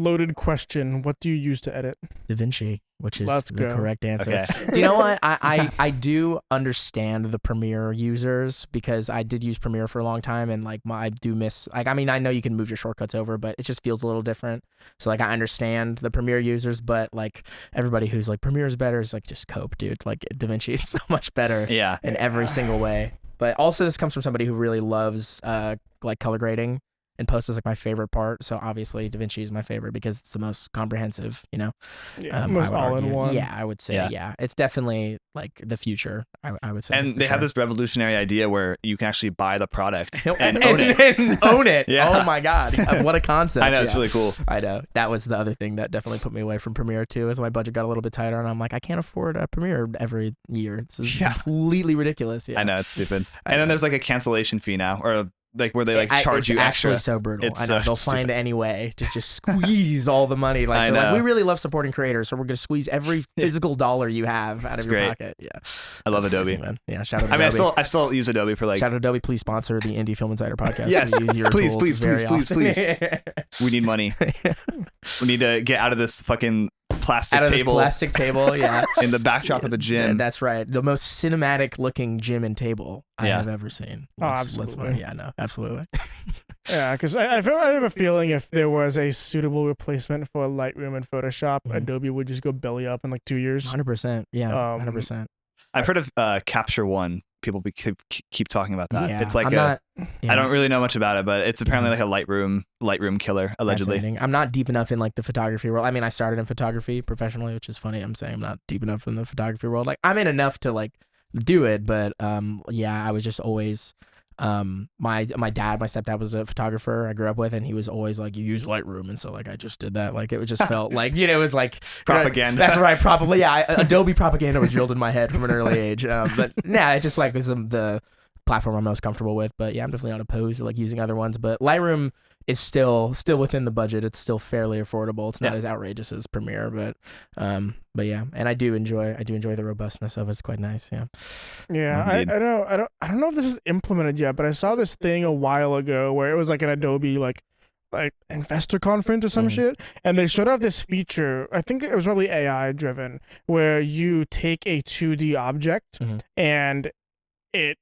loaded question. What do you use to edit? DaVinci, which is Let's the go. correct answer. Okay. Do you know what? I do understand the Premiere users because I did use Premiere for a long time, and like I do miss, like, I mean, I know you can move your shortcuts over, but it just feels a little different. So like I understand the Premiere users, but like everybody who's like Premiere is better is like, just cope, dude. Like DaVinci is so much better in every single way. But also this comes from somebody who really loves like color grading. And post is like my favorite part, so obviously DaVinci is my favorite because it's the most comprehensive, you know. Most all in one. Yeah, I would say, yeah, it's definitely like the future. I would say. And they have this revolutionary idea where you can actually buy the product and own it. And own it. Yeah. Oh my god, what a concept! I know, it's really cool. I know, that was the other thing that definitely put me away from Premiere too. As my budget got a little bit tighter, and I'm like, I can't afford a Premiere every year. It's completely ridiculous. Yeah, I know, it's stupid. And then there's like a cancellation fee now, or like where they like charge you extra. It's actually so brutal. It's I know, they'll find any way to just squeeze all the money. Like, they're like, we really love supporting creators, so we're going to squeeze every physical dollar you have out of your pocket. Yeah, I love Adobe. Crazy, man. Yeah, shout out to Adobe. I mean, I still use Adobe for like. Shout out to Adobe. Please sponsor the IndieFilm Insider podcast. Yes, we use your please, tools please. We need money. We need to get out of this fucking plastic table. Yeah, in the backdrop of a gym. That's right. The most cinematic looking gym and table I have ever seen. Absolutely. Absolutely. Yeah, because I have a feeling if there was a suitable replacement for Lightroom and Photoshop, Adobe would just go belly up in like 2 years. 100%. Yeah, 100%. I've heard of Capture One. People keep talking about that. Yeah, it's like I don't really know much about it, but it's apparently like a Lightroom killer, allegedly. I'm not deep enough in like the photography world. I mean, I started in photography professionally, which is funny. I'm saying I'm not deep enough in the photography world. Like, I'm in enough to like do it, but yeah, I was just always my stepdad was a photographer I grew up with, and he was always like, you use Lightroom, and so like I just did that. Like, it just felt like, you know, it was like propaganda. That's right, probably. Yeah, Adobe propaganda was drilled in my head from an early age. But nah, it just like was the platform I'm most comfortable with. But yeah, I'm definitely not opposed to like using other ones. But Lightroom is still within the budget. It's still fairly affordable. It's not as outrageous as Premiere, but yeah, and I do enjoy the robustness of it. It's quite nice. Yeah. Yeah, I don't know if this is implemented yet, but I saw this thing a while ago where it was like an Adobe like investor conference or some shit, and they showed off this feature. I think it was probably AI driven, where you take a 2D object and it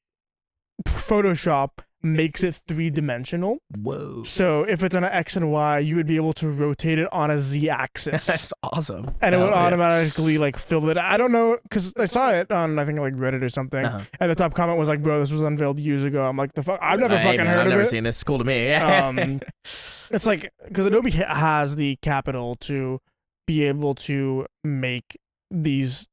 Photoshop makes it 3-dimensional. Whoa. So if it's on an X and Y, you would be able to rotate it on a Z axis. That's awesome. And it would automatically like fill it. I don't know, because I saw it on, I think, like Reddit or something. And the top comment was like, bro, this was unveiled years ago. I'm like, the fuck? I've never fucking heard of it. I've never seen this. It's cool to me. It's like, because Adobe has the capital to be able to make these,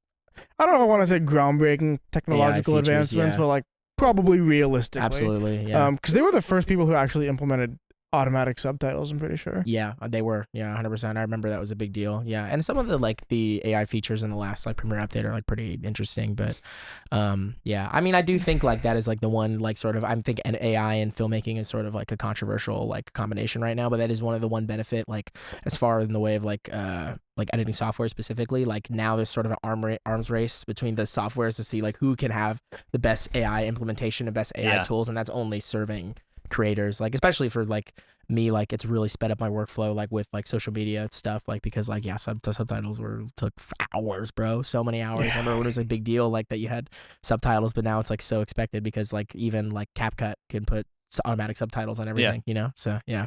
I don't know if I want to say groundbreaking technological advancements, but like, probably realistically. Absolutely, yeah. Because they were the first people who actually implemented automatic subtitles, I'm pretty sure. Yeah, they were. Yeah, 100%. I remember that was a big deal. Yeah, and some of the AI features in the last like Premiere update are like pretty interesting. But yeah, I mean, I do think like that is like the one like sort of, I'm thinking AI and filmmaking is sort of like a controversial like combination right now. But that is one benefit, like as far in the way of like editing software specifically. Like now there's sort of an arms race between the softwares to see like who can have the best AI implementation and best AI tools, and that's only serving creators, like especially for like me. Like, it's really sped up my workflow, like with like social media stuff, like because like subtitles took hours, bro, so many hours. I remember when it was a big deal like that you had subtitles, but now it's like so expected because like even like CapCut can put automatic subtitles on everything, you know. So yeah.